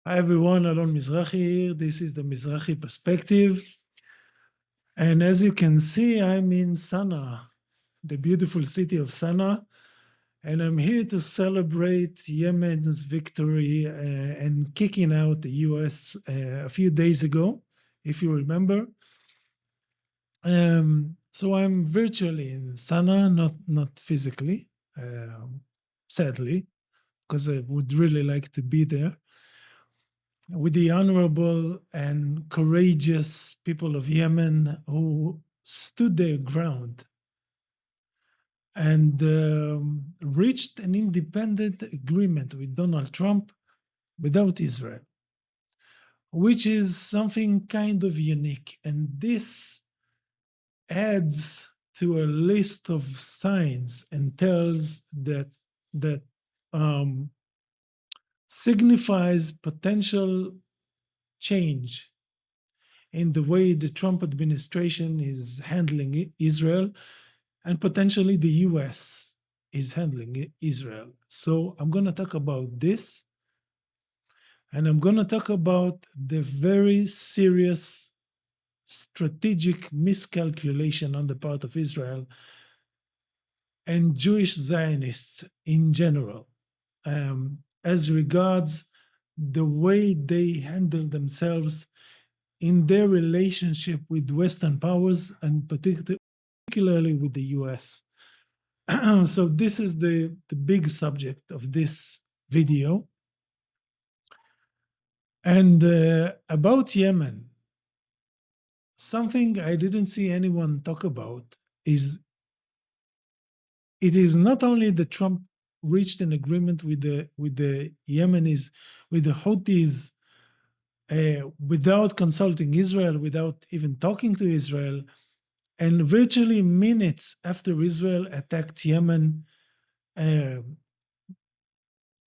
Hi everyone, Alon Mizrahi here. This is the Mizrahi perspective. And as you can see, I'm in Sana'a, the beautiful city of Sana'a. And I'm here to celebrate Yemen's victory and kicking out the US a few days ago, if you remember. So I'm virtually in Sana'a, not physically, sadly, because I would really like to be there, with the honorable and courageous people of Yemen who stood their ground and reached an independent agreement with Donald Trump without Israel, which is something kind of unique. And this adds to a list of signs and tells that um, signifies potential change in the way the Trump administration is handling Israel, and potentially the US is handling Israel. So I'm going to talk about this, and I'm going to talk about the very serious strategic miscalculation on the part of Israel and Jewish Zionists in general, as regards the way they handle themselves in their relationship with Western powers, and particularly with the US. So this is the big subject of this video. And about Yemen, something I didn't see anyone talk about is it is not only that Trump reached an agreement with the Yemenis, with the Houthis, without consulting Israel, without even talking to Israel, and virtually minutes after Israel attacked Yemen uh,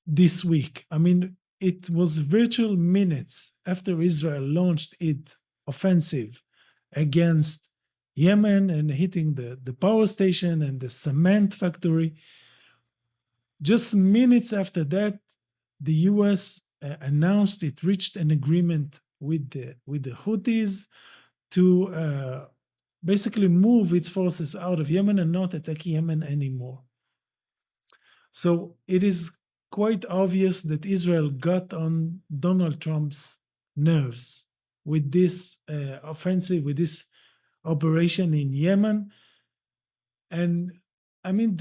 this week. I mean, it was virtual minutes after Israel launched its offensive against Yemen and hitting the power station and the cement factory. Just minutes after that, the US announced it reached an agreement with the Houthis to basically move its forces out of Yemen and not attack Yemen anymore. So it is quite obvious that Israel got on Donald Trump's nerves with this offensive, with this operation in Yemen. And I mean,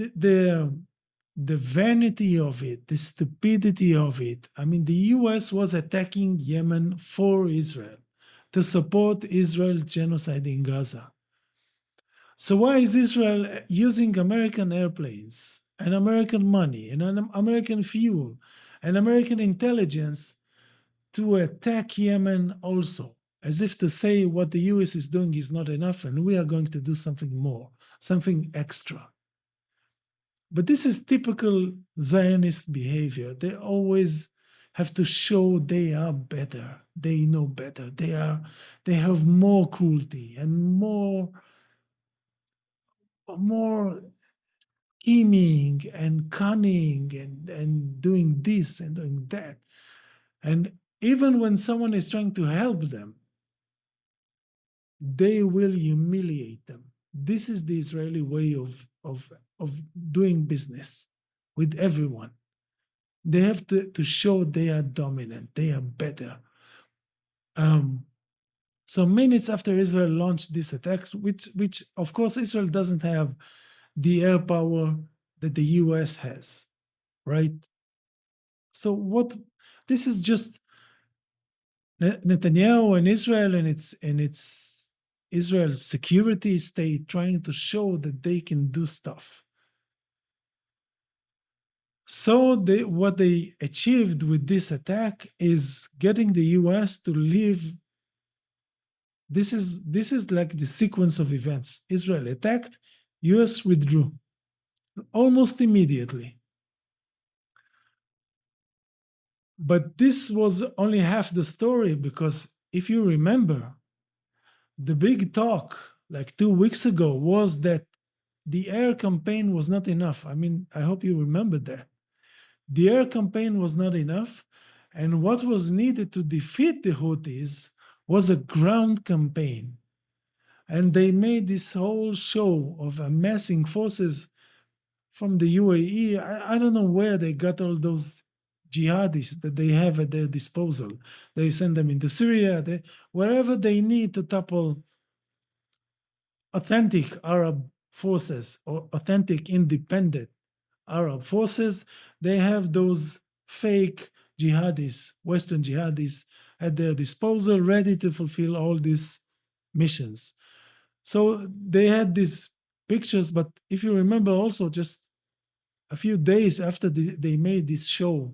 the vanity of it, the stupidity of it. I mean, the US was attacking Yemen for Israel to support Israel's genocide in Gaza. So why is Israel using American airplanes and American money and American fuel and American intelligence to attack Yemen also, as if to say what the US is doing is not enough and we are going to do something more, something extra? But this is typical Zionist behavior. They always have to show they are better, they know better, they have more cruelty and more scheming and cunning and doing this and doing that. And even when someone is trying to help them, they will humiliate them. This is the Israeli way of doing business with everyone. They have to show they are dominant, they are better. So minutes after Israel launched this attack, which of course Israel doesn't have the air power that the US has, right? So what this is just Netanyahu and Israel and its Israel's security state trying to show that they can do stuff. So what they achieved with this attack is getting the US to leave. This is like the sequence of events. Israel attacked, US withdrew almost immediately. But this was only half the story, because if you remember, the big talk like 2 weeks ago was that the air campaign was not enough. I mean, I hope you remember that. The air campaign was not enough, And what was needed to defeat the Houthis was a ground campaign. And they made this whole show of amassing forces from the UAE. I don't know where they got all those jihadis that they have at their disposal. They send them into Syria, wherever they need to topple authentic Arab forces or authentic independent Arab forces, they have those fake jihadis, Western jihadis, at their disposal, ready to fulfill all these missions. So they had these pictures, but if you remember also just a few days after they made this show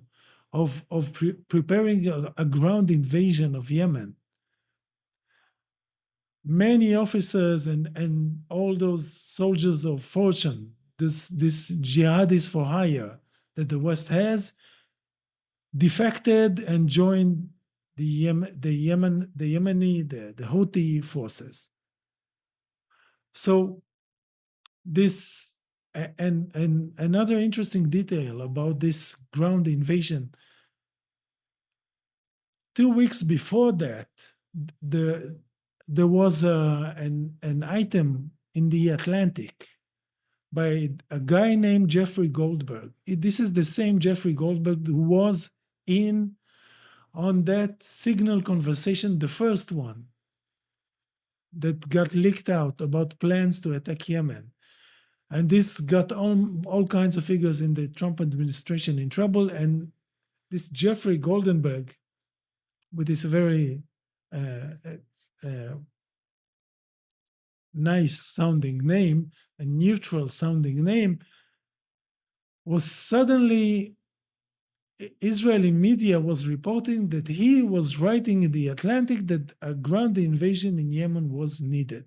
of preparing a ground invasion of Yemen, many officers and all those soldiers of fortune, this jihadis for hire that the West has, defected and joined the Yemeni, the Houthi forces. So this and another interesting detail about this ground invasion. 2 weeks before that, there was an item in the Atlantic by a guy named Jeffrey Goldberg. This is the same Jeffrey Goldberg who was in on that signal conversation, the first one that got leaked out about plans to attack Yemen. And this got all kinds of figures in the Trump administration in trouble. And this Jeffrey Goldenberg, with this very nice sounding name, a neutral sounding name, was suddenly Israeli media was reporting that he was writing in the Atlantic that a ground invasion in Yemen was needed.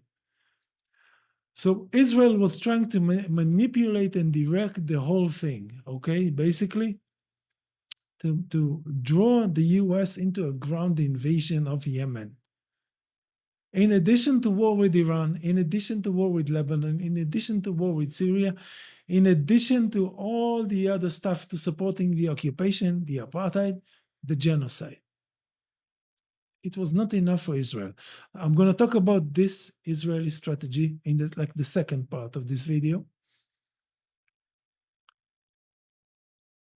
So Israel was trying to manipulate and direct the whole thing, okay, basically to draw the US into a ground invasion of Yemen. In addition to war with Iran, in addition to war with Lebanon, in addition to war with Syria, in addition to all the other stuff to supporting the occupation, the apartheid, the genocide. It was not enough for Israel. I'm going to talk about this Israeli strategy in the second part of this video.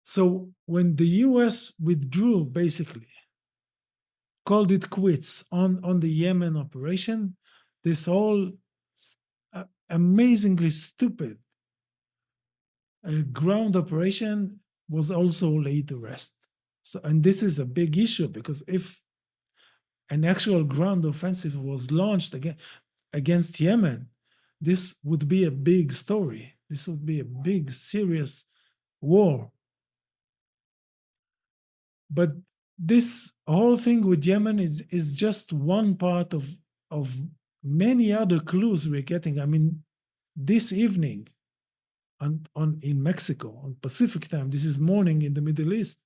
So when the US withdrew, basically, called it quits on the Yemen operation, this whole amazingly stupid ground operation was also laid to rest. So, and this is a big issue because if an actual ground offensive was launched against Yemen, this would be a big story. This would be a big, serious war. But this whole thing with Yemen is just one part of many other clues we're getting. I mean, this evening in Mexico, on Pacific time, this is morning in the Middle East,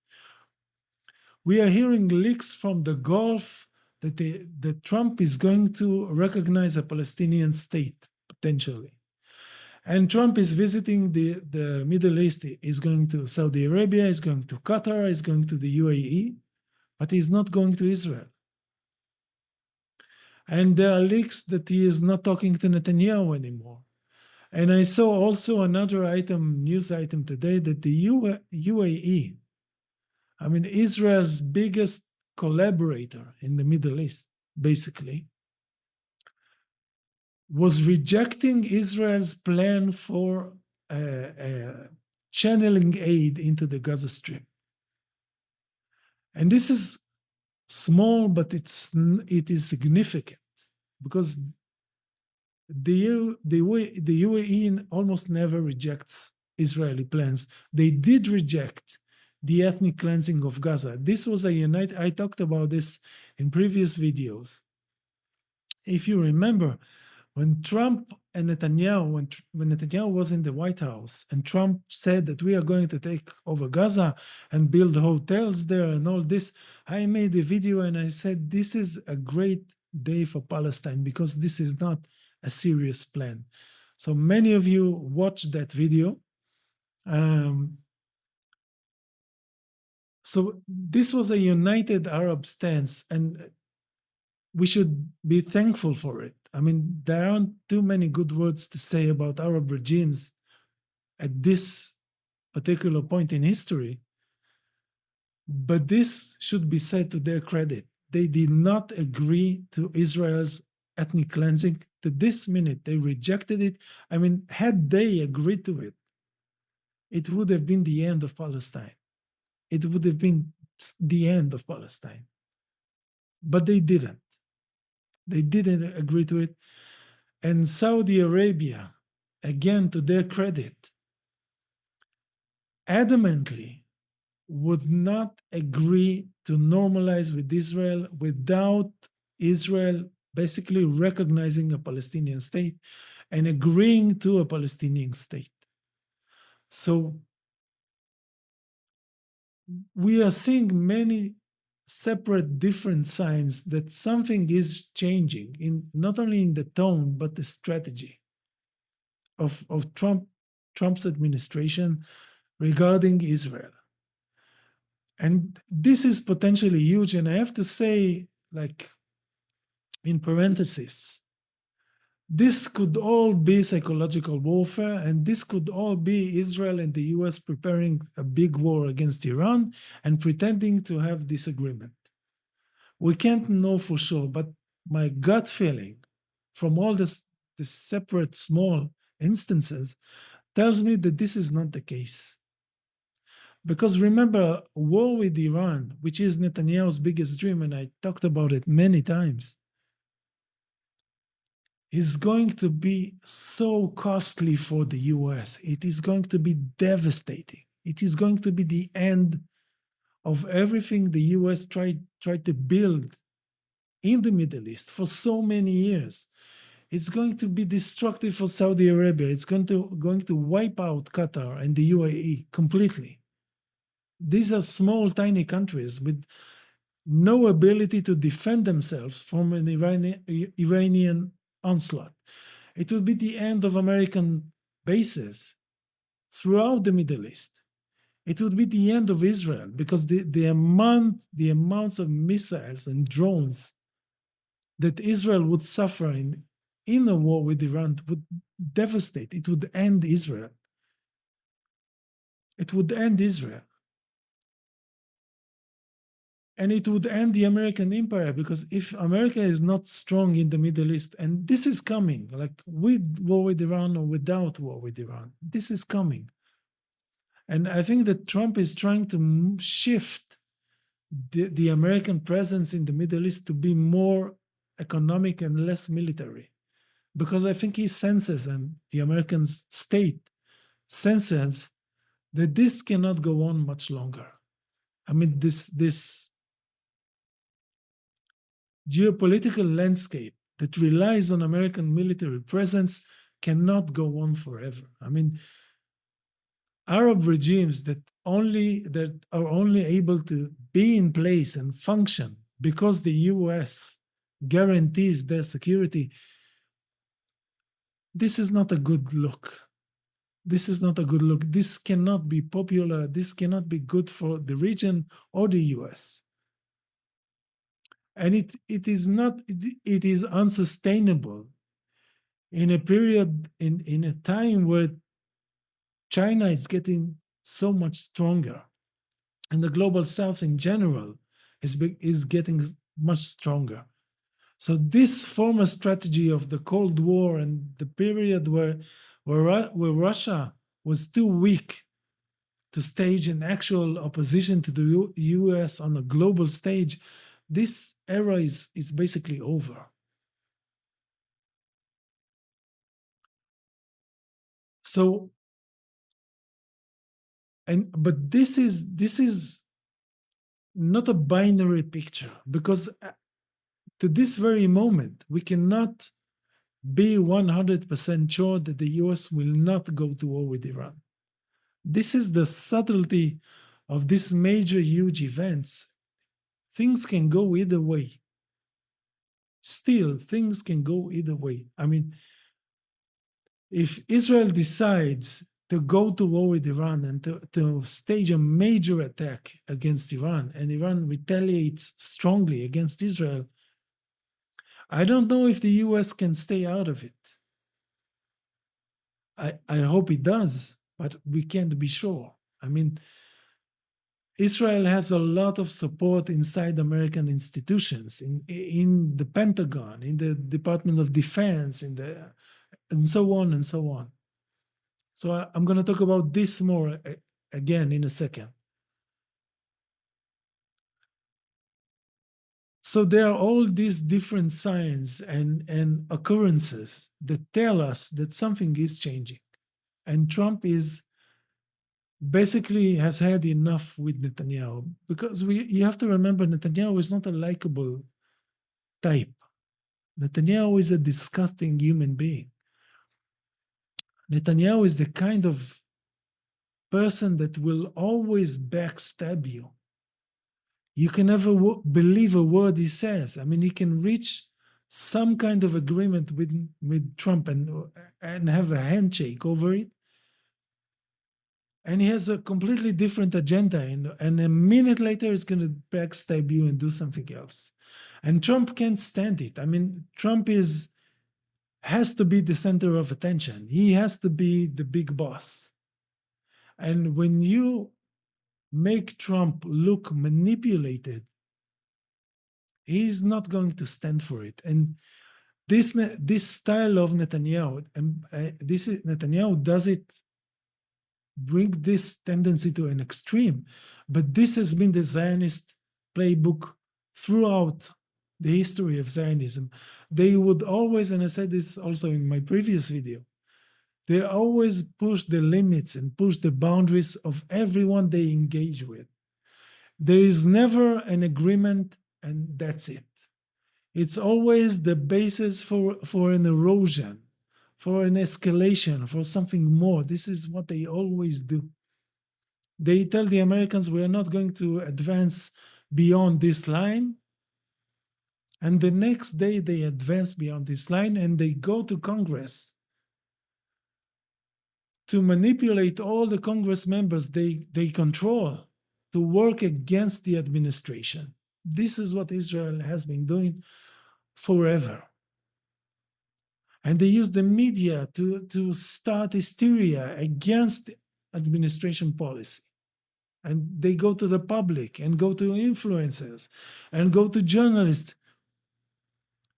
we are hearing leaks from the Gulf that Trump is going to recognize a Palestinian state, potentially. And Trump is visiting the Middle East. He's going to Saudi Arabia, he's going to Qatar, he's going to the UAE, but he's not going to Israel. And there are leaks that he is not talking to Netanyahu anymore. And I saw also another news item today, that the UAE, I mean, Israel's biggest collaborator in the Middle East, basically, was rejecting Israel's plan for channeling aid into the Gaza Strip. And this is small, but it is significant because the UAE almost never rejects Israeli plans. They did reject the ethnic cleansing of Gaza. This was I talked about this in previous videos. If you remember, when Trump and Netanyahu, when Netanyahu was in the White House and Trump said that we are going to take over Gaza and build hotels there and all this, I made a video and I said, this is a great day for Palestine because this is not a serious plan. So many of you watched that video. So this was a united Arab stance, and we should be thankful for it. I mean, there aren't too many good words to say about Arab regimes at this particular point in history, but this should be said to their credit. They did not agree to Israel's ethnic cleansing. To this minute, they rejected it. I mean, had they agreed to it, it would have been the end of Palestine. It would have been the end of Palestine. But they didn't. They didn't agree to it. And Saudi Arabia, again, to their credit, adamantly would not agree to normalize with Israel without Israel basically recognizing a Palestinian state and agreeing to a Palestinian state. So we are seeing many separate different signs that something is changing in not only in the tone but the strategy of Trump's administration regarding Israel. And this is potentially huge. And I have to say, like, in parentheses, this could all be psychological warfare, and this could all be Israel and the US preparing a big war against Iran and pretending to have disagreement. We can't know for sure, but my gut feeling from all this separate small instances tells me that this is not the case. Because remember, war with Iran, which is Netanyahu's biggest dream, and I talked about it many times, is going to be so costly for the US. It is going to be devastating. It is going to be the end of everything the US tried to build in the Middle East for so many years. It's going to be destructive for Saudi Arabia. It's going to wipe out Qatar and the UAE completely. These are small, tiny countries with no ability to defend themselves from an Iranian onslaught. It would be the end of American bases throughout the Middle East. It would be the end of Israel because the amounts of missiles and drones that Israel would suffer in a war with Iran would devastate. It would end Israel. It would end Israel. And it would end the American empire, because if America is not strong in the Middle East, and this is coming, like with war with Iran or without war with Iran, this is coming. And I think that Trump is trying to shift the American presence in the Middle East to be more economic and less military, because I think he senses, and the American state senses, that this cannot go on much longer. I mean, this geopolitical landscape that relies on American military presence cannot go on forever. I mean, Arab regimes that are only able to be in place and function because the US guarantees their security, this is not a good look. This is not a good look. This cannot be popular. This cannot be good for the region or the US. And it is not, it is unsustainable in a period, in a time where China is getting so much stronger, and the global south in general is getting much stronger. So this former strategy of the Cold War and the period where Russia was too weak to stage an actual opposition to the US on a global stage, this era is basically over. So, but this is not a binary picture, because to this very moment we cannot be 100% sure that the US will not go to war with Iran. This is the subtlety of these major, huge events. Things can go either way. Still, things can go either way. I mean, if Israel decides to go to war with Iran and to stage a major attack against Iran, and Iran retaliates strongly against Israel, I don't know if the US can stay out of it. I hope it does, but we can't be sure. I mean, Israel has a lot of support inside American institutions, in the Pentagon, in the Department of Defense, and so on and so on. So I'm going to talk about this more again in a second. So there are all these different signs and occurrences that tell us that something is changing. And Trump is basically has had enough with Netanyahu, because you have to remember Netanyahu is not a likable type. Netanyahu is a disgusting human being. Netanyahu is the kind of person that will always backstab you. You can never believe a word he says. I mean, he can reach some kind of agreement with Trump and have a handshake over it. And he has a completely different agenda. And a minute later, he's going to backstab you and do something else. And Trump can't stand it. I mean, Trump has to be the center of attention. He has to be the big boss. And when you make Trump look manipulated, he's not going to stand for it. And this style of Netanyahu, and Netanyahu does it, bring this tendency to an extreme. But this has been the Zionist playbook throughout the history of Zionism. They would always, and I said this also in my previous video, they always push the limits and push the boundaries of everyone they engage with. There is never an agreement and that's it. It's always the basis for an erosion, for an escalation, for something more. This is what they always do. They tell the Americans, we are not going to advance beyond this line. And the next day they advance beyond this line and they go to Congress to manipulate all the Congress members they control to work against the administration. This is what Israel has been doing forever. And they use the media to start hysteria against administration policy. And they go to the public and go to influencers and go to journalists.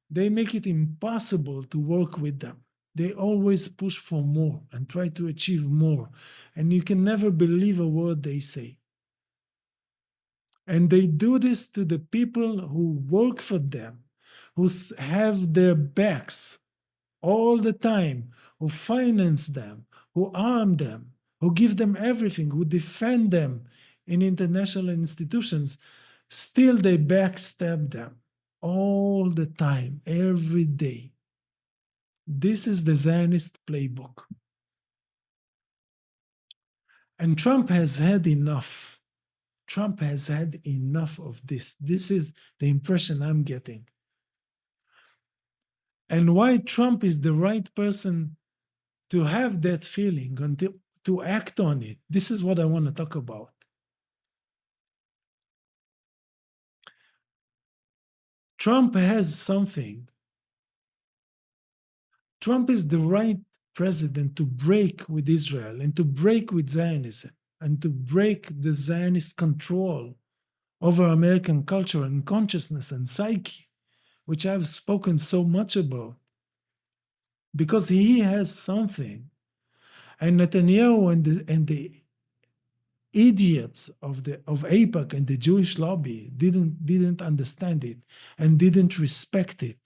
They make it impossible to work with them. They always push for more and try to achieve more. And you can never believe a word they say. And they do this to the people who work for them, who have their backs all the time, who finance them, who arm them, who give them everything, who defend them in international institutions. Still, they backstab them all the time, every day. This is the Zionist playbook. And Trump has had enough. Trump has had enough of this. This is the impression I'm getting. And why Trump is the right person to have that feeling and to act on it. This is what I want to talk about. Trump has something. Trump is the right president to break with Israel and to break with Zionism and to break the Zionist control over American culture and consciousness and psyche, which I've spoken so much about, because he has something. And Netanyahu and the idiots of AIPAC and the Jewish lobby didn't understand it and didn't respect it.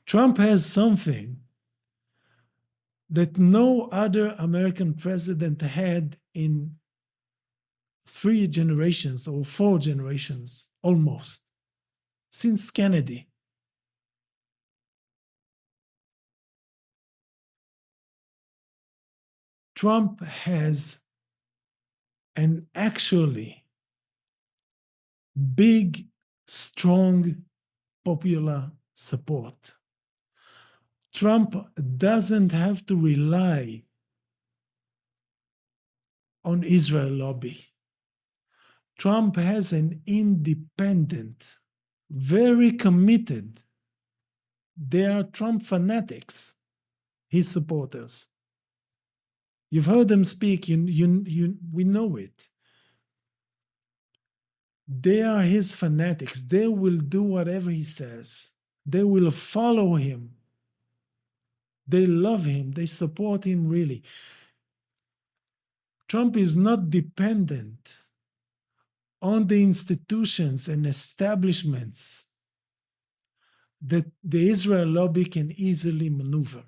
Trump has something that no other American president had in 3 generations or 4 generations, almost, since Kennedy. Trump has an actually big, strong, popular support. Trump doesn't have to rely on Israel lobby. Trump has an independent, very committed. They are Trump fanatics, his supporters. You've heard them speak, we know it. They are his fanatics. They will do whatever he says. They will follow him. They love him. They support him really. Trump is not dependent on the institutions and establishments that the Israel lobby can easily maneuver.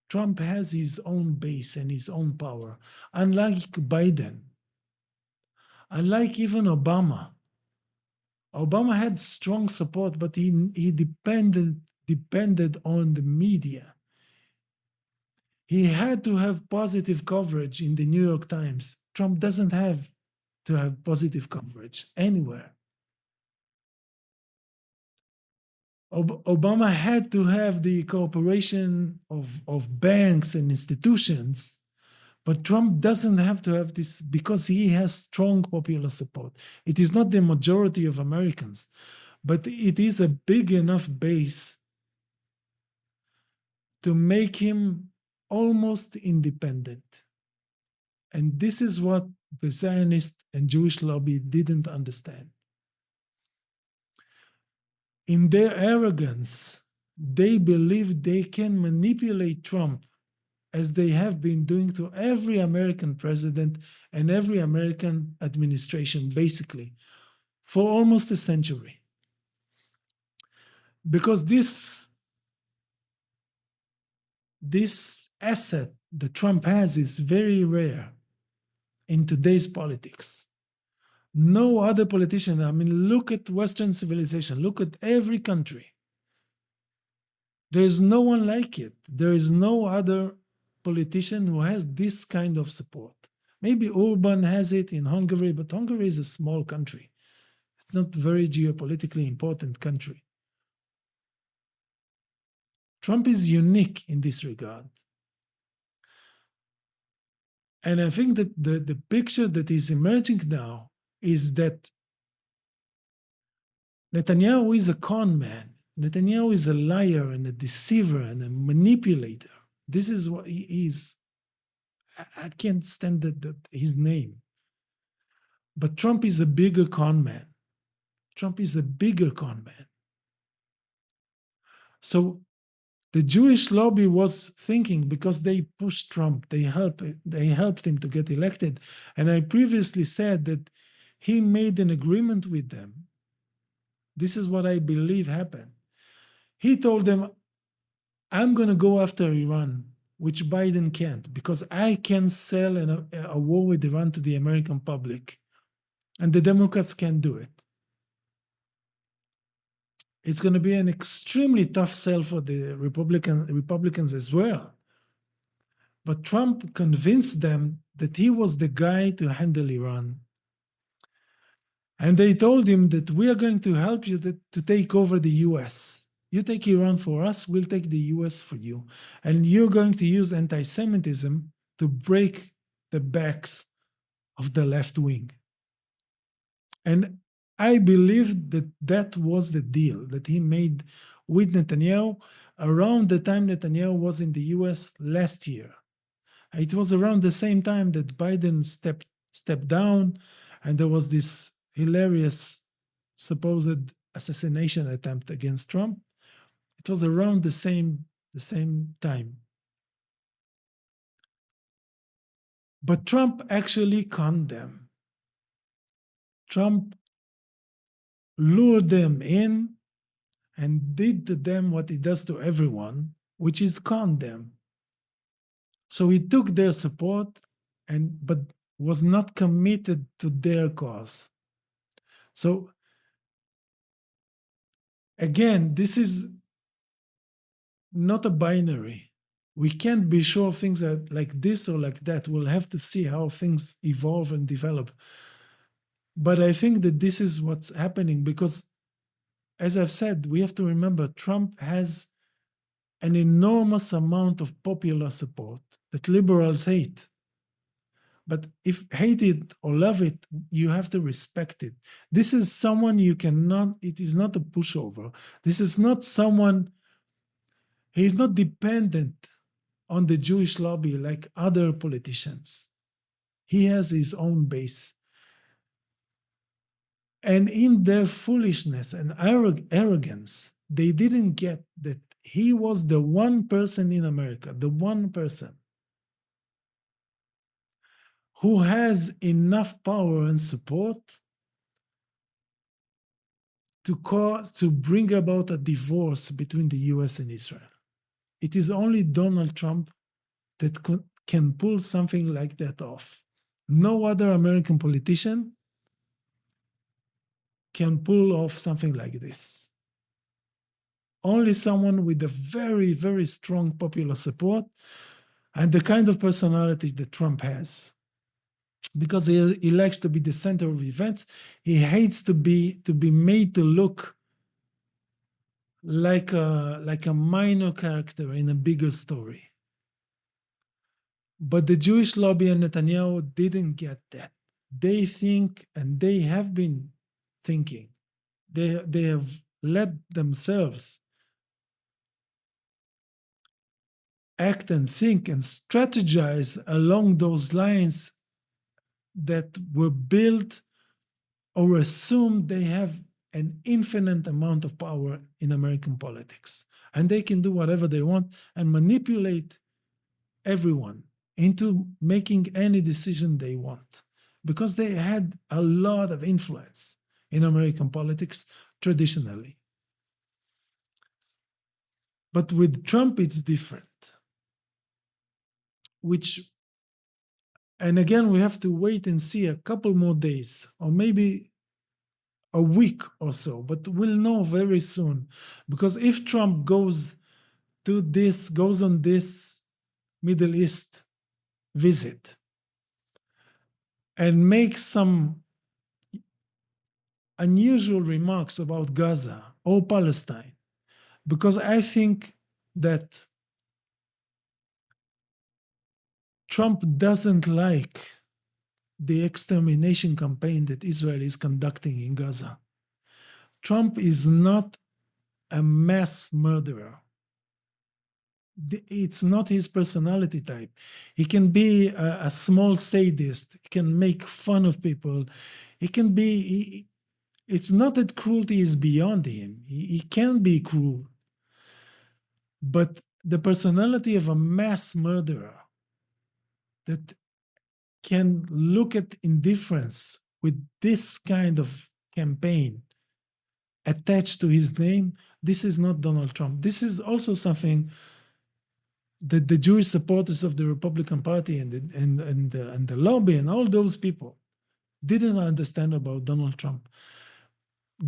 Trump has his own base and his own power, unlike Biden, unlike even Obama. Obama had strong support, but he depended on the media. He had to have positive coverage in the New York Times. Trump doesn't have to have positive coverage anywhere. Obama had to have the cooperation of banks and institutions, but Trump doesn't have to have this because he has strong popular support. It is not the majority of Americans, but it is a big enough base to make him almost independent. And this is what the Zionist and Jewish lobby didn't understand. In their arrogance, they believe they can manipulate Trump as they have been doing to every American president and every American administration, basically, for almost a century. Because this asset that Trump has is very rare in today's politics. No other politician, I mean, look at Western civilization, look at every country. There is no one like it. There is no other politician who has this kind of support. Maybe Orban has it in Hungary, but Hungary is a small country. It's not a very geopolitically important country. Trump is unique in this regard. And I think that the picture that is emerging now is that Netanyahu is a con man. Netanyahu is a liar and a deceiver and a manipulator. This is what he is. I can't stand his name. But Trump is a bigger con man. Trump is a bigger con man. So the Jewish lobby was thinking, because they pushed Trump, they helped him to get elected. And I previously said that he made an agreement with them. This is what I believe happened. He told them, I'm going to go after Iran, which Biden can't, because I can sell a war with Iran to the American public, and the Democrats can't do it. It's going to be an extremely tough sell for the Republicans as well. But Trump convinced them that he was the guy to handle Iran. And they told him that we are going to help you to take over the US. You take Iran for us, we'll take the US for you. And you're going to use anti-Semitism to break the backs of the left wing. And I believe that that was the deal that he made with Netanyahu around the time Netanyahu was in the US last year. It was around the same time that Biden stepped down, and there was this hilarious supposed assassination attempt against Trump. It was around the same time. But Trump actually conned them. Trump lured them in and did to them what he does to everyone, which is con them. So he took their support, but was not committed to their cause. So again, this is not a binary. We can't be sure things are like this or like that. We'll have to see how things evolve and develop. But I think that this is what's happening because, as I've said, we have to remember Trump has an enormous amount of popular support that liberals hate. But if hate it or love it, you have to respect it. This is someone you cannot, it is not a pushover. This is not someone, he is not dependent on the Jewish lobby like other politicians. He has his own base. And in their foolishness and arrogance, they didn't get that he was the one person in America, the one person who has enough power and support to bring about a divorce between the US and Israel. It is only Donald Trump that can pull something like that off. No other American politician can pull off something like this. Only someone with a very, very strong popular support and the kind of personality that Trump has. Because he likes to be the center of events, he hates to be made to look like a minor character in a bigger story. But the Jewish lobby and Netanyahu didn't get that. They think, and they have been thinking, they have let themselves act and think and strategize along those lines that were built or assumed they have an infinite amount of power in American politics. And they can do whatever they want and manipulate everyone into making any decision they want because they had a lot of influence in American politics traditionally. But with Trump, it's different, which, and again, we have to wait and see a couple more days or maybe a week or so, but we'll know very soon. Because if Trump goes on this Middle East visit and makes some unusual remarks about Gaza or Palestine, because I think that Trump doesn't like the extermination campaign that Israel is conducting in Gaza. Trump is not a mass murderer. It's not his personality type. He can be a small sadist. He can make fun of people. He can be, it's not that cruelty is beyond him. He can be cruel. But the personality of a mass murderer that can look at indifference with this kind of campaign attached to his name, this is not Donald Trump. This is also something that the Jewish supporters of the Republican Party and the lobby and all those people didn't understand about Donald Trump.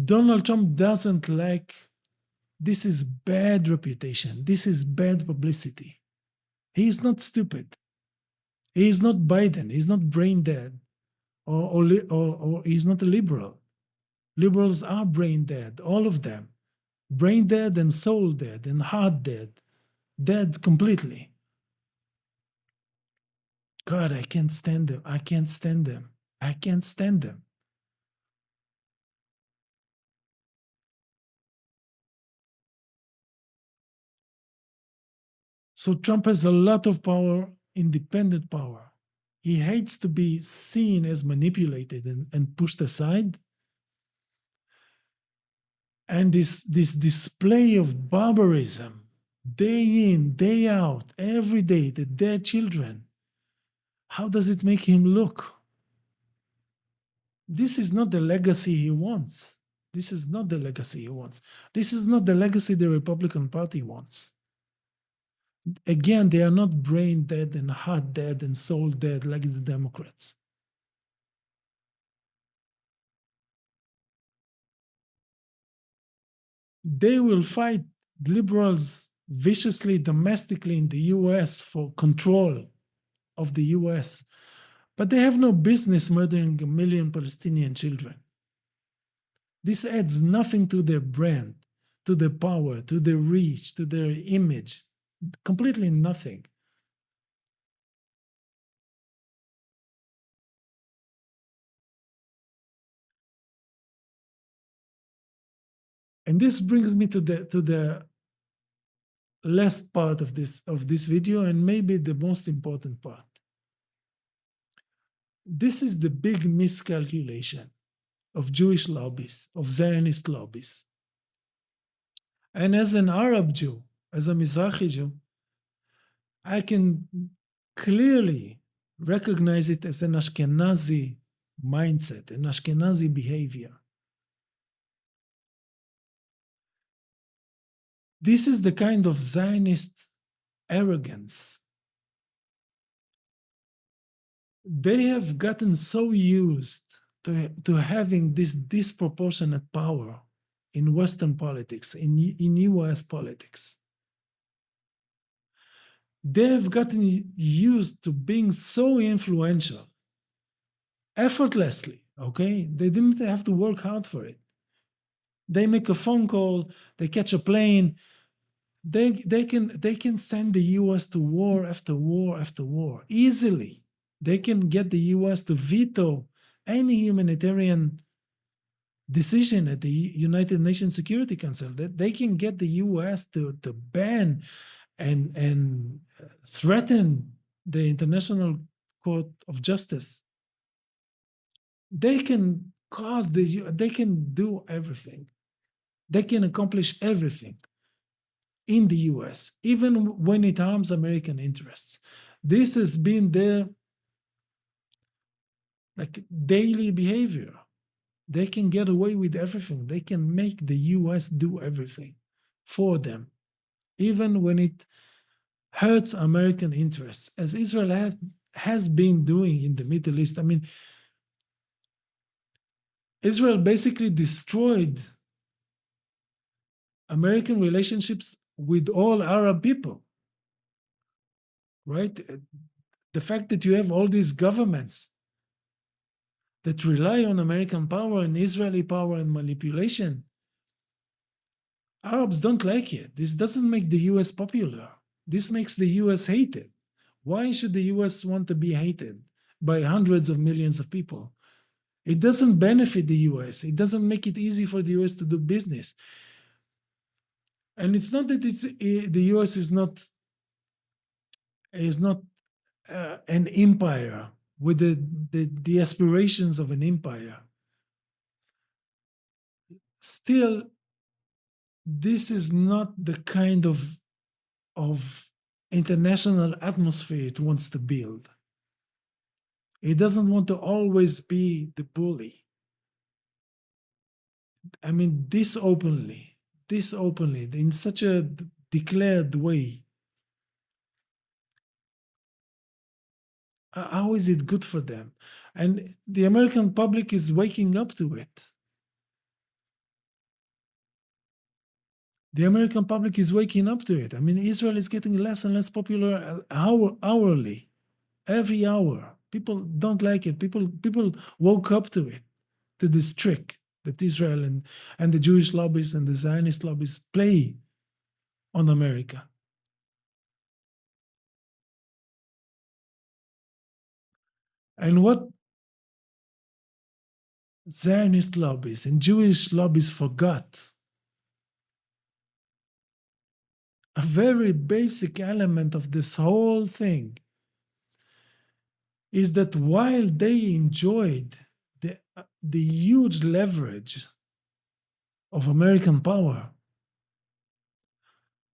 Donald Trump doesn't like, this is bad reputation. This is bad publicity. He is not stupid. He is not Biden. He's not brain dead, or he's not a liberal. Liberals are brain dead, all of them. Brain dead and soul dead and heart dead. Dead completely. God, I can't stand them. I can't stand them. I can't stand them. So Trump has a lot of power, independent power. He hates to be seen as manipulated and pushed aside. And this display of barbarism, day in, day out, every day, the dead children, how does it make him look? This is not the legacy he wants. This is not the legacy he wants. This is not the legacy the Republican Party wants. Again, they are not brain dead and heart dead and soul dead like the Democrats. They will fight liberals viciously domestically in the US for control of the US, but they have no business murdering 1 million Palestinian children. This adds nothing to their brand, to their power, to their reach, to their image. Completely nothing. And this brings me to the last part of this video, and maybe the most important part. This is the big miscalculation of Jewish lobbies, of Zionist lobbies. And as an Arab Jew, as a Mizrahi Jew, I can clearly recognize it as an Ashkenazi mindset, an Ashkenazi behavior. This is the kind of Zionist arrogance. They have gotten so used to having this disproportionate power in Western politics, in US politics. They have gotten used to being so influential effortlessly, okay? They didn't have to work hard for it. They make a phone call, they catch a plane, they can send the US to war after war after war easily. They can get the US to veto any humanitarian decision at the United Nations Security Council. They can get the US to ban and threaten the International Court of Justice. They can they can do everything. They can accomplish everything in the US, even when it harms American interests. This has been their like daily behavior. They can get away with everything. They can make the US do everything for them, even when it hurts American interests, as Israel has been doing in the Middle East. I mean, Israel basically destroyed American relationships with all Arab people, right? The fact that you have all these governments that rely on American power and Israeli power and manipulation, Arabs don't like it. This doesn't make the US popular. This makes the US hated. Why should the US want to be hated by hundreds of millions of people? It doesn't benefit the US. It doesn't make it easy for the US to do business. And it's not that the US is not an empire with the aspirations of an empire. Still, this is not the kind of international atmosphere it wants to build. It doesn't want to always be the bully. I mean, this openly, in such a declared way. How is it good for them? And the American public is waking up to it. The American public is waking up to it. I mean, Israel is getting less and less popular hourly, every hour. People don't like it. People woke up to it, to this trick that Israel and the Jewish lobbies and the Zionist lobbies play on America. And what Zionist lobbies and Jewish lobbies forgot, a very basic element of this whole thing, is that while they enjoyed the huge leverage of American power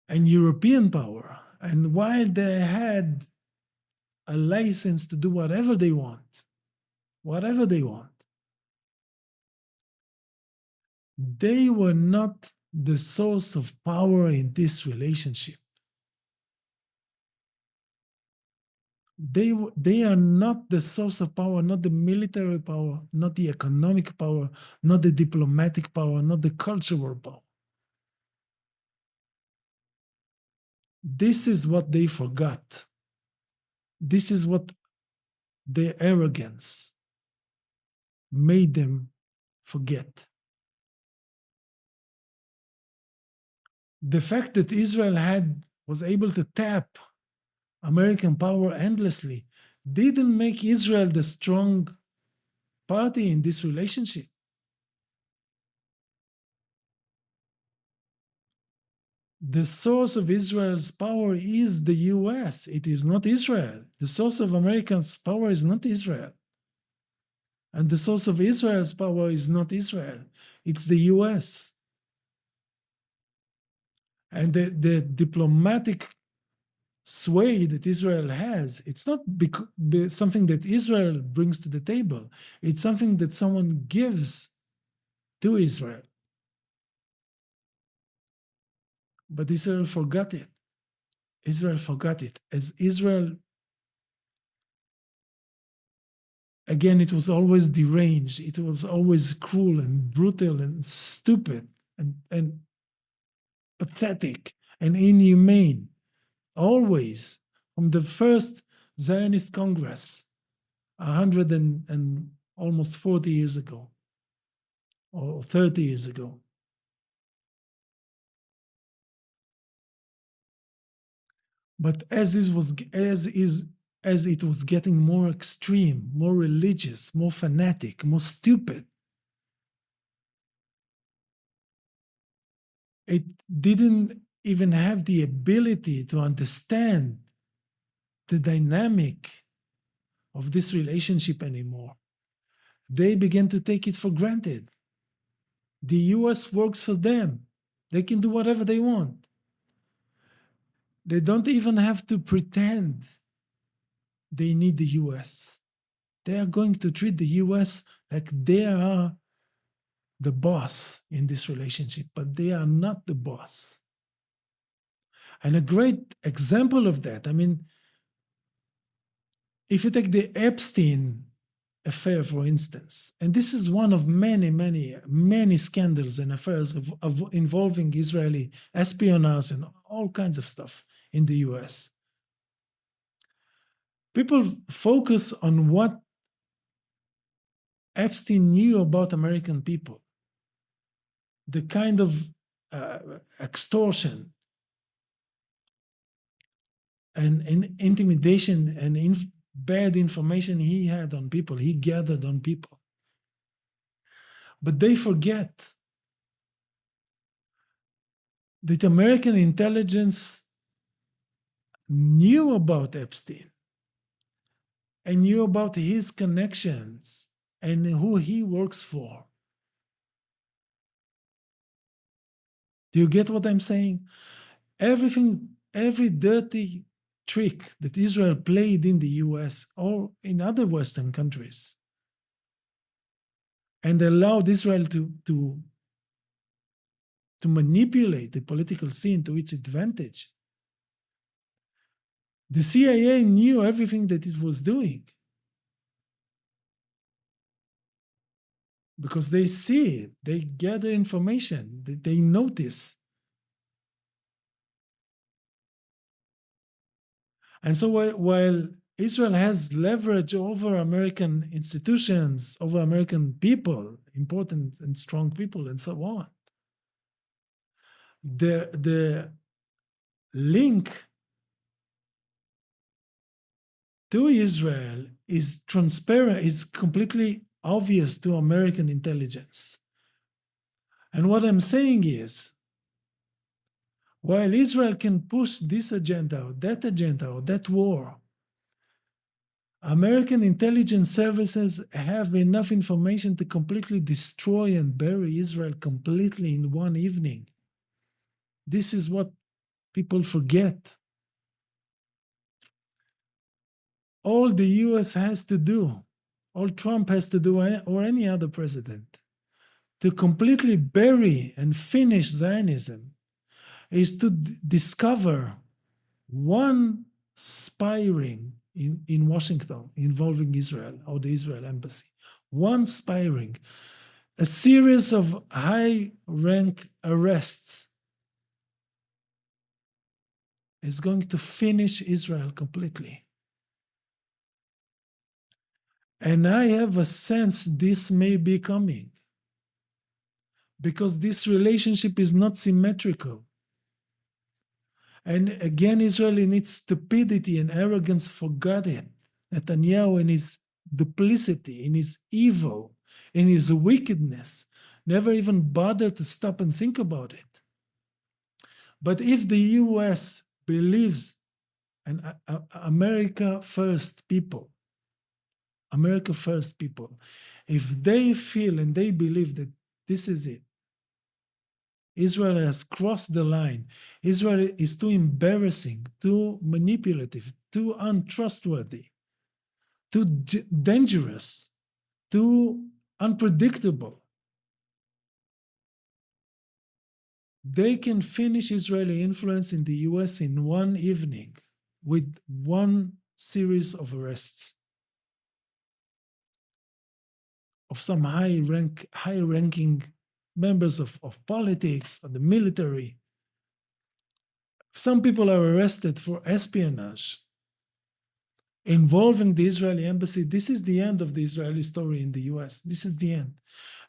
and European power, and while they had a license to do whatever they want, they were not the source of power in this relationship. They are not the source of power, not the military power, not the economic power, not the diplomatic power, not the cultural power. This is what they forgot. This is what their arrogance made them forget. The fact that Israel was able to tap American power endlessly didn't make Israel the strong party in this relationship. The source of Israel's power is the US. It is not Israel. The source of America's power is not Israel. And the source of Israel's power is not Israel. It's the US. And the diplomatic sway that Israel has, it's not something that Israel brings to the table. It's something that someone gives to Israel. But Israel forgot it. Israel forgot it. As Israel, again, it was always deranged. It was always cruel and brutal and stupid and pathetic and inhumane. Always. From the first Zionist Congress, 100 and almost 40 years ago, or 30 years ago. But as it was getting more extreme, more religious, more fanatic, more stupid, it didn't even have the ability to understand the dynamic of this relationship anymore. They began to take it for granted. The US works for them. They can do whatever they want. They don't even have to pretend they need the US. They are going to treat the US like they are the boss in this relationship, but they are not the boss. And a great example of that, I mean, if you take the Epstein affair, for instance, and this is one of many, many, many scandals and affairs of involving Israeli espionage and all kinds of stuff in the US. People focus on what Epstein knew about American people, the kind of extortion and intimidation and bad information he had on people, he gathered on people. But they forget that American intelligence knew about Epstein and knew about his connections and who he works for. Do you get what I'm saying? Every dirty trick that Israel played in the US or in other Western countries and allowed Israel to manipulate the political scene to its advantage. The CIA knew everything that it was doing because they see it, they gather information, they notice. And so while Israel has leverage over American institutions, over American people, important and strong people, and so on, the link to Israel is transparent, is completely obvious to American intelligence. And what I'm saying is, while Israel can push this agenda or that war, American intelligence services have enough information to completely destroy and bury Israel completely in one evening. This is what people forget. All the US has to do, all Trump has to do, or any other president, to completely bury and finish Zionism is to discover one spy ring in Washington involving Israel or the Israel embassy. One spy ring, a series of high rank arrests is going to finish Israel completely. And I have a sense this may be coming because this relationship is not symmetrical. And again, Israel in its stupidity and arrogance forgot it. Netanyahu in his duplicity, in his evil, in his wickedness, never even bothered to stop and think about it. But if the US believes, and America first people, America first people, if they feel and they believe that this is it, Israel has crossed the line, Israel is too embarrassing, too manipulative, too untrustworthy, too dangerous, too unpredictable, they can finish Israeli influence in the US in one evening with one series of arrests of some high ranking members of politics, of the military. Some people are arrested for espionage involving the Israeli embassy. This is the end of the Israeli story in the US. This is the end.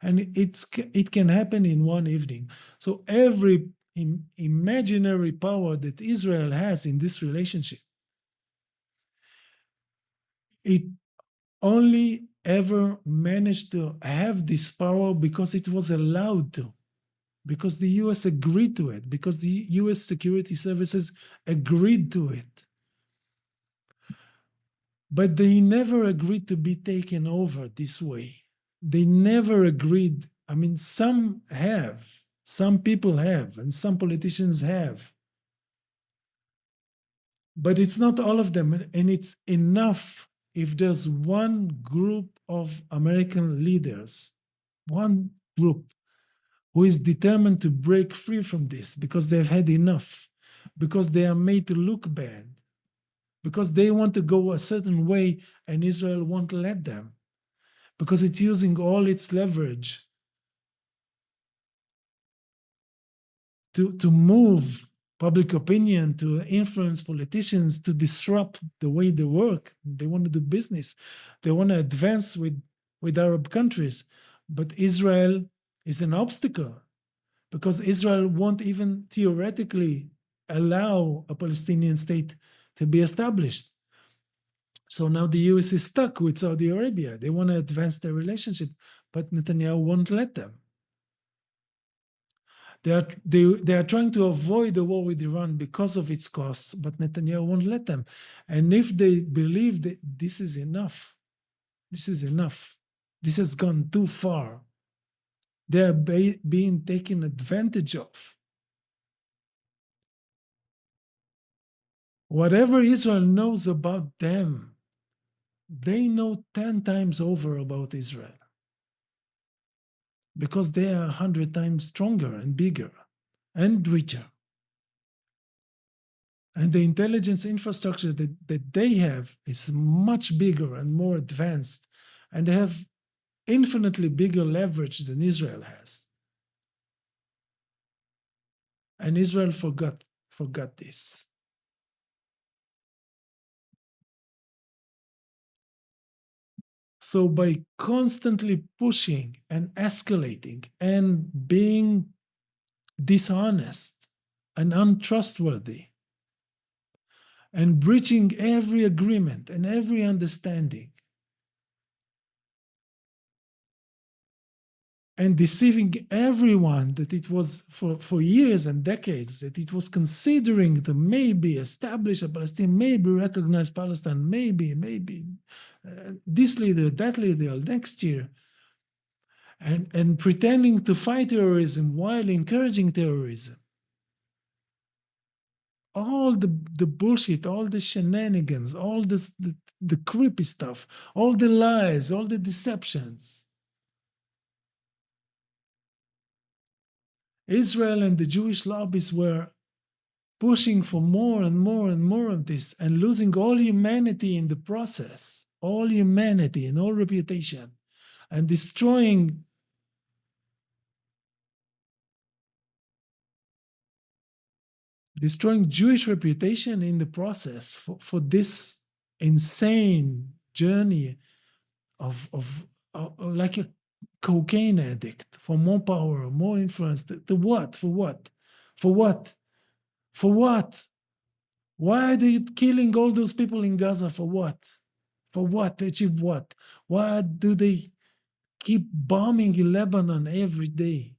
And it can happen in one evening. So every imaginary power that Israel has in this relationship, it only ever managed to have this power because it was allowed to, because the US agreed to it, because the US security services agreed to it. But they never agreed to be taken over this way. They never agreed. I mean, some have, some people have, and some politicians have. But it's not all of them. And it's enough if there's one group of American leaders, one group who is determined to break free from this because they've had enough, because they are made to look bad, because they want to go a certain way and Israel won't let them, because it's using all its leverage to move public opinion, to influence politicians, to disrupt the way they work. They want to do business. They want to advance with Arab countries. But Israel is an obstacle because Israel won't even theoretically allow a Palestinian state to be established. So now the US is stuck with Saudi Arabia. They want to advance their relationship, but Netanyahu won't let them. They are trying to avoid the war with Iran because of its costs, but Netanyahu won't let them. And if they believe that this is enough, this is enough, this has gone too far, they are being taken advantage of. Whatever Israel knows about them, they know 10 times over about Israel because they are 100 times stronger and bigger and richer. And the intelligence infrastructure that they have is much bigger and more advanced, and they have infinitely bigger leverage than Israel has. And Israel forgot this. So by constantly pushing and escalating and being dishonest and untrustworthy and breaching every agreement and every understanding and deceiving everyone that it was for years and decades that it was considering to maybe establish a Palestine, maybe recognize Palestine, maybe this leader, that leader next year, and pretending to fight terrorism while encouraging terrorism. All the bullshit, all the shenanigans, all this, the creepy stuff, all the lies, all the deceptions. Israel and the Jewish lobbies were pushing for more and more and more of this and losing all humanity in the process, all humanity and all reputation, and destroying Jewish reputation in the process for this insane journey of like a cocaine addict for more power, more influence. The what? For what? For what? For what? Why are they killing all those people in Gaza? For what? For what? To achieve what? Why do they keep bombing in Lebanon every day?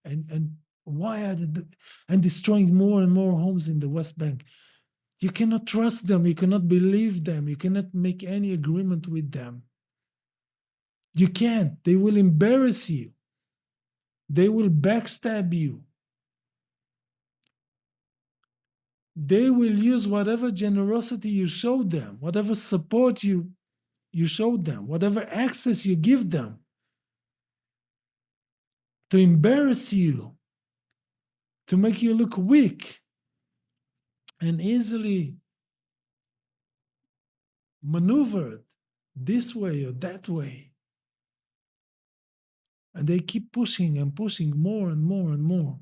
And Why are they and destroying more and more homes in the West Bank? You cannot trust them. You cannot believe them. You cannot make any agreement with them. You can't. They will embarrass you. They will backstab you. They will use whatever generosity you showed them, whatever support you showed them, whatever access you give them to embarrass you, to make you look weak and easily maneuvered this way or that way. And they keep pushing and pushing more and more and more.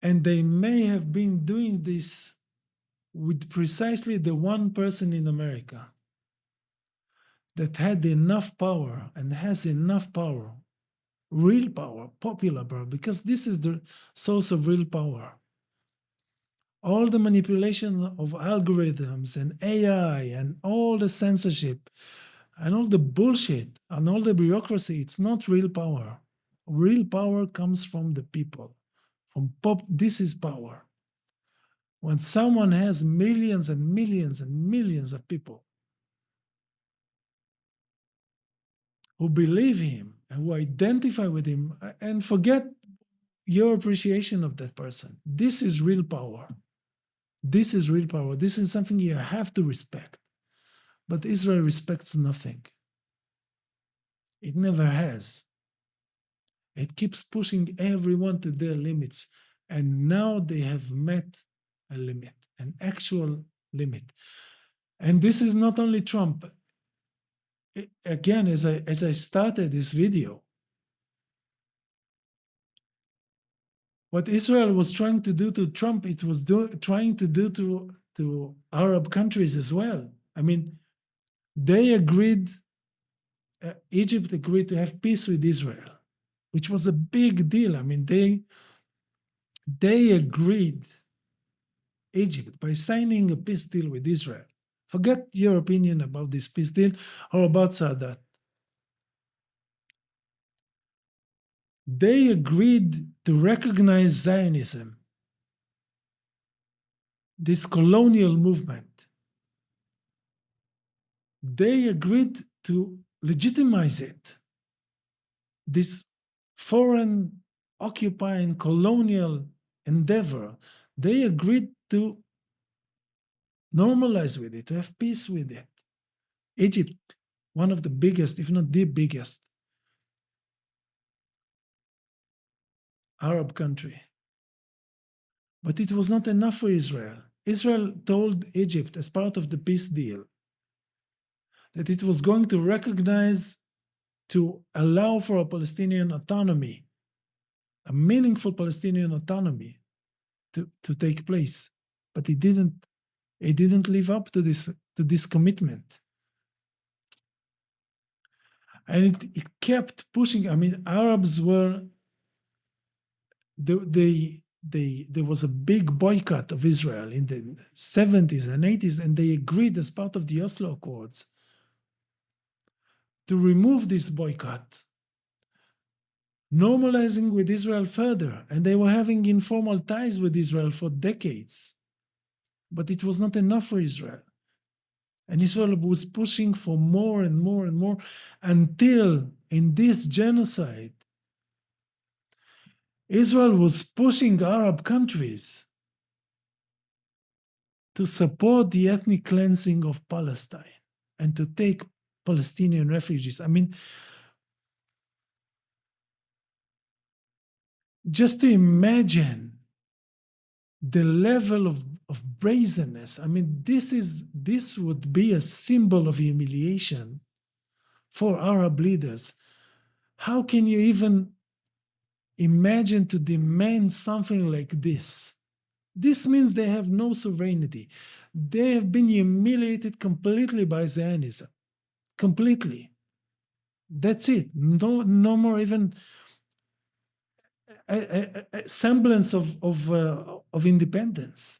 And they may have been doing this with precisely the one person in America that had enough power and has enough power, real power, popular power, because this is the source of real power. All the manipulations of algorithms and AI and all the censorship and all the bullshit and all the bureaucracy, it's not real power. Real power comes from the people. This is power. When someone has millions and millions and millions of people who believe him and who identify with him and forget your appreciation of that person. This is real power. This is real power. This is something you have to respect. But Israel respects nothing. It never has. It keeps pushing everyone to their limits. And now they have met a limit, an actual limit. And this is not only Trump. Again, as I started this video, what Israel was trying to do to Trump, it was trying to do to Arab countries as well. I mean, they agreed, Egypt agreed to have peace with Israel, which was a big deal. I mean, they agreed, Egypt, by signing a peace deal with Israel. Forget your opinion about this peace deal or about Sadat. They agreed to recognize Zionism, this colonial movement. They agreed to legitimize it, this foreign occupying colonial endeavor. They agreed to normalize with it, to have peace with it. Egypt, one of the biggest, if not the biggest, Arab country. But it was not enough for Israel. Israel told Egypt, as part of the peace deal, that it was going to recognize, to allow for a Palestinian autonomy, a meaningful Palestinian autonomy to take place. But it didn't live up to this commitment. And it kept pushing. I mean, Arabs were, there was a big boycott of Israel in the 70s and 80s, and they agreed as part of the Oslo Accords to remove this boycott, normalizing with Israel further. And they were having informal ties with Israel for decades. But it was not enough for Israel. And Israel was pushing for more and more and more until in this genocide, Israel was pushing Arab countries to support the ethnic cleansing of Palestine and to take Palestinian refugees. I mean, just to imagine the level of brazenness. I mean, this would be a symbol of humiliation for Arab leaders. How can you even imagine to demand something like this? This means they have no sovereignty. They have been humiliated completely by Zionism. Completely. That's it. No more even a semblance of independence.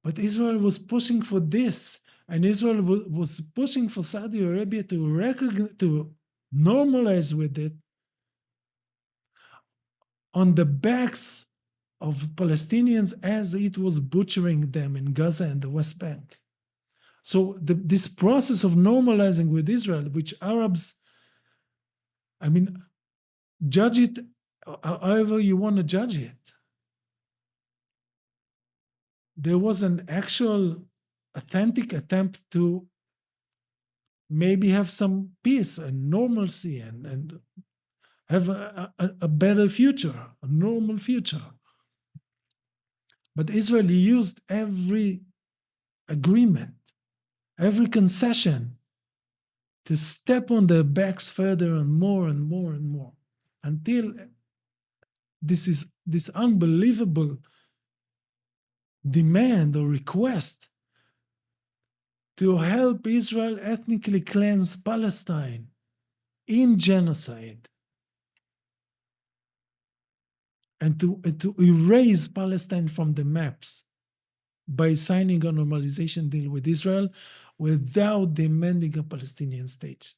But Israel was pushing for this, and Israel was pushing for Saudi Arabia to recognize, normalize with it on the backs of Palestinians as it was butchering them in Gaza and the West Bank. So this process of normalizing with Israel, which Arabs, I mean, judge it however you want to judge it. There was an actual authentic attempt to maybe have some peace and normalcy and have a better future, a normal future. But Israel used every agreement, every concession to step on their backs further and more and more and more until this unbelievable demand or request to help Israel ethnically cleanse Palestine in genocide and to erase Palestine from the maps by signing a normalization deal with Israel without demanding a Palestinian state.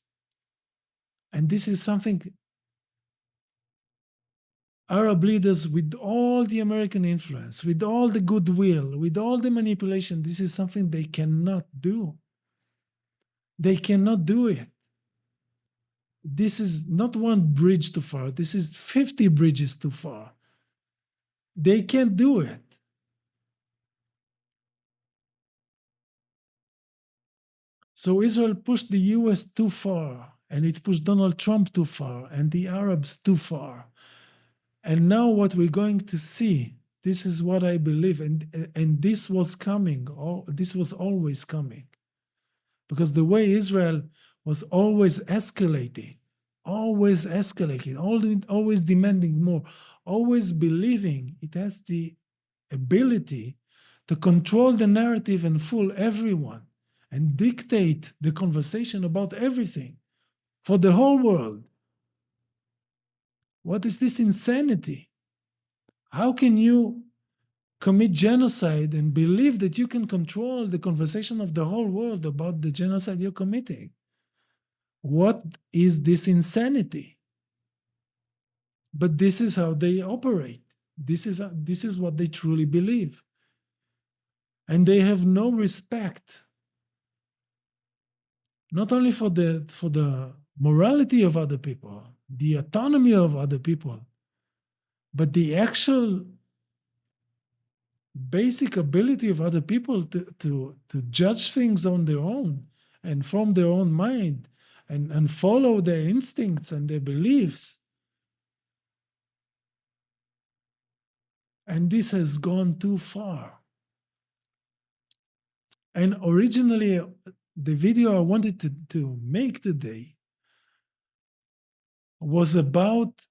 And this is something Arab leaders, with all the American influence, with all the goodwill, with all the manipulation, this is something they cannot do. They cannot do it. This is not one bridge too far. This is 50 bridges too far. They can't do it. So Israel pushed the US too far, and it pushed Donald Trump too far, and the Arabs too far. And now what we're going to see, this is what I believe, and this was coming, this was always coming. Because the way Israel was always escalating, always demanding more, always believing it has the ability to control the narrative and fool everyone and dictate the conversation about everything for the whole world. What is this insanity? How can you commit genocide and believe that you can control the conversation of the whole world about the genocide you're committing? What is this insanity? But this is how they operate. This is what they truly believe. And they have no respect, not only for the morality of other people, the autonomy of other people, but the actual basic ability of other people to judge things on their own and from their own mind and follow their instincts and their beliefs. And this has gone too far. And originally, the video I wanted to make today was about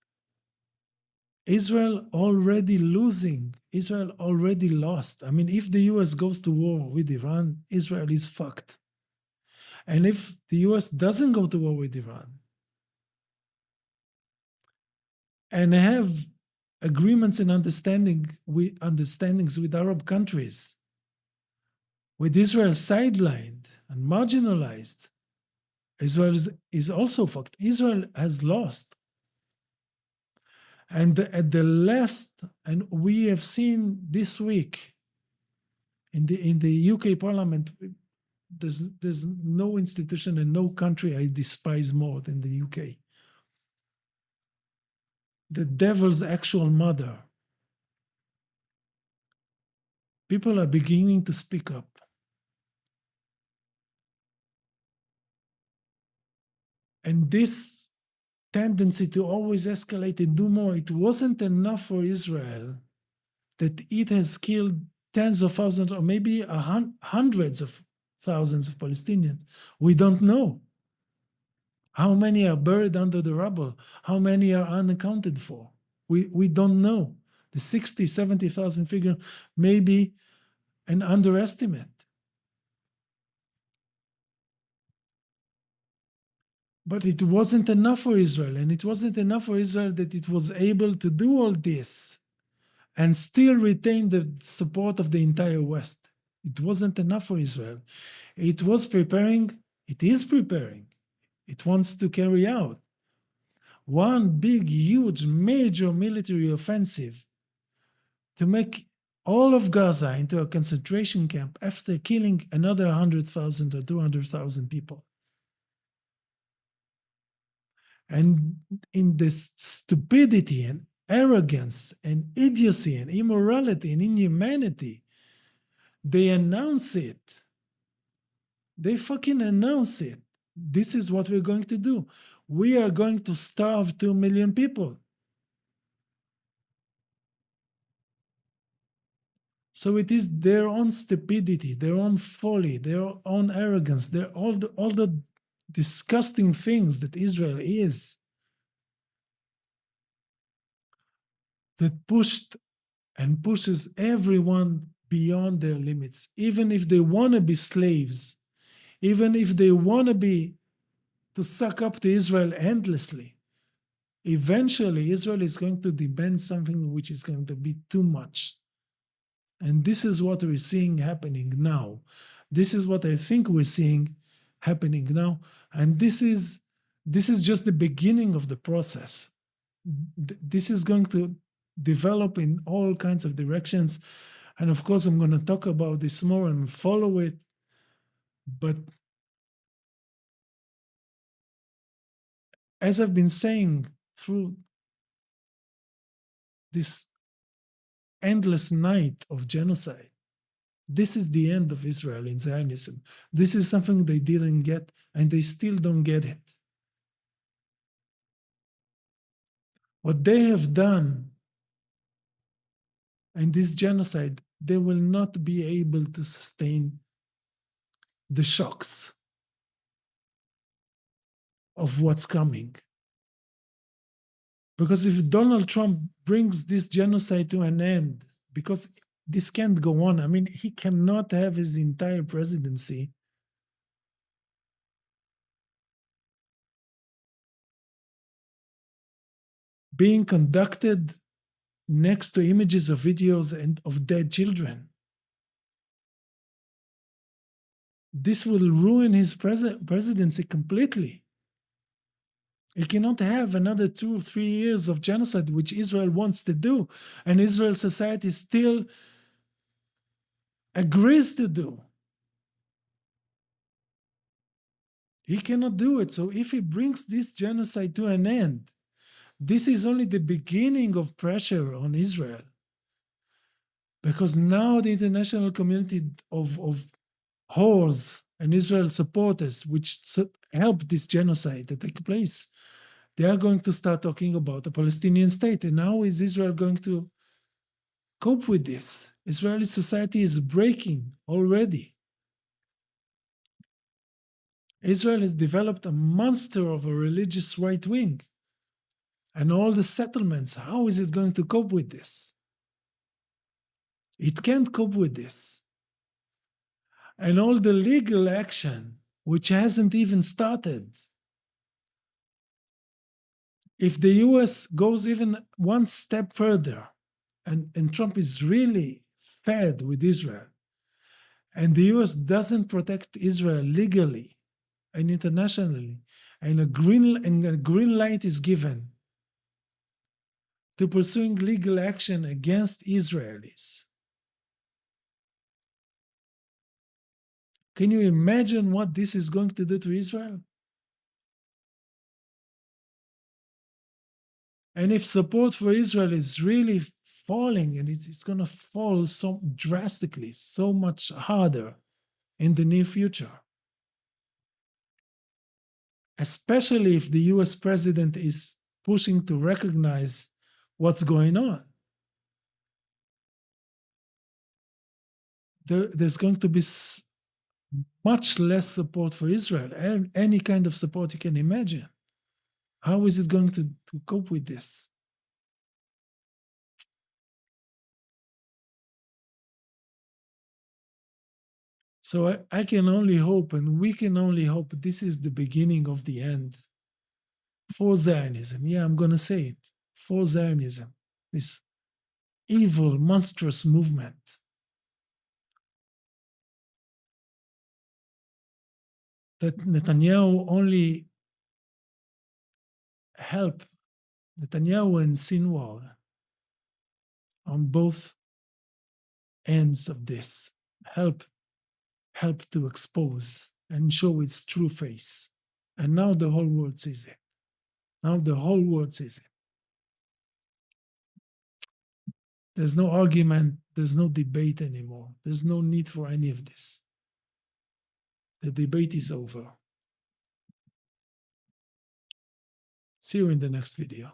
Israel already losing. Israel already lost. I mean, if the US goes to war with Iran, Israel is fucked. And if the US doesn't go to war with Iran and have agreements and understandings with Arab countries, with Israel sidelined and marginalized, Israel is also fucked. Israel has lost. And at the last, and we have seen this week in the UK Parliament, there's no institution and no country I despise more than the UK. The devil's actual mother. People are beginning to speak up. And this tendency to always escalate and do more, it wasn't enough for Israel that it has killed tens of thousands or maybe hundreds of thousands of Palestinians. We don't know. How many are buried under the rubble? How many are unaccounted for? We don't know. The 60, 70,000 figure may be an underestimate. But it wasn't enough for Israel, and it wasn't enough for Israel that it was able to do all this and still retain the support of the entire West. It wasn't enough for Israel. It was preparing, it is preparing, it wants to carry out one big, huge, major military offensive to make all of Gaza into a concentration camp after killing another 100,000 or 200,000 people. And in this stupidity and arrogance and idiocy and immorality and inhumanity, they announce it. They fucking announce it. This is what we're going to do. We are going to starve 2 million people. So it is their own stupidity, their own folly, their own arrogance, all the disgusting things that Israel is that pushed and pushes everyone beyond their limits, even if they want to be slaves, even if they want to be to suck up to Israel endlessly. Eventually, Israel is going to demand something which is going to be too much. And this is what we're seeing happening now. This is what I think we're seeing happening now. And this is just the beginning of the process. This is going to develop in all kinds of directions. And of course, I'm going to talk about this more and follow it. But as I've been saying through this endless night of genocide, this is the end of Israel in Zionism. This is something they didn't get, and they still don't get it. What they have done in this genocide, they will not be able to sustain the shocks of what's coming. Because if Donald Trump brings this genocide to an end, because this can't go on, I mean, he cannot have his entire presidency being conducted next to images of videos and of dead children. This will ruin his presidency completely. He cannot have another 2 or 3 years of genocide, which Israel wants to do, and Israel society still agrees to do. He cannot do it. So if he brings this genocide to an end, this is only the beginning of pressure on Israel. Because now the international community of whores and Israel supporters, which helped this genocide to take place, they are going to start talking about a Palestinian state. And how is Israel going to cope with this? Israeli society is breaking already. Israel has developed a monster of a religious right wing. And all the settlements, how is it going to cope with this? It can't cope with this. And all the legal action, which hasn't even started. If the US goes even one step further, and Trump is really fed with Israel, and the US doesn't protect Israel legally and internationally, and a green light is given to pursuing legal action against Israelis. Can you imagine what this is going to do to Israel? And if support for Israel is really falling, and it's going to fall so drastically, so much harder in the near future, especially if the US president is pushing to recognize what's going on. There's going to be much less support for Israel, and any kind of support you can imagine. How is it going to cope with this? So I can only hope, and we can only hope, this is the beginning of the end for Zionism. Yeah, I'm going to say it. For Zionism, this evil, monstrous movement that Netanyahu only helped Netanyahu and Sinwar on both ends of this help to expose and show its true face. And now the whole world sees it. Now the whole world sees it. There's no argument, there's no debate anymore. There's no need for any of this. The debate is over. See you in the next video.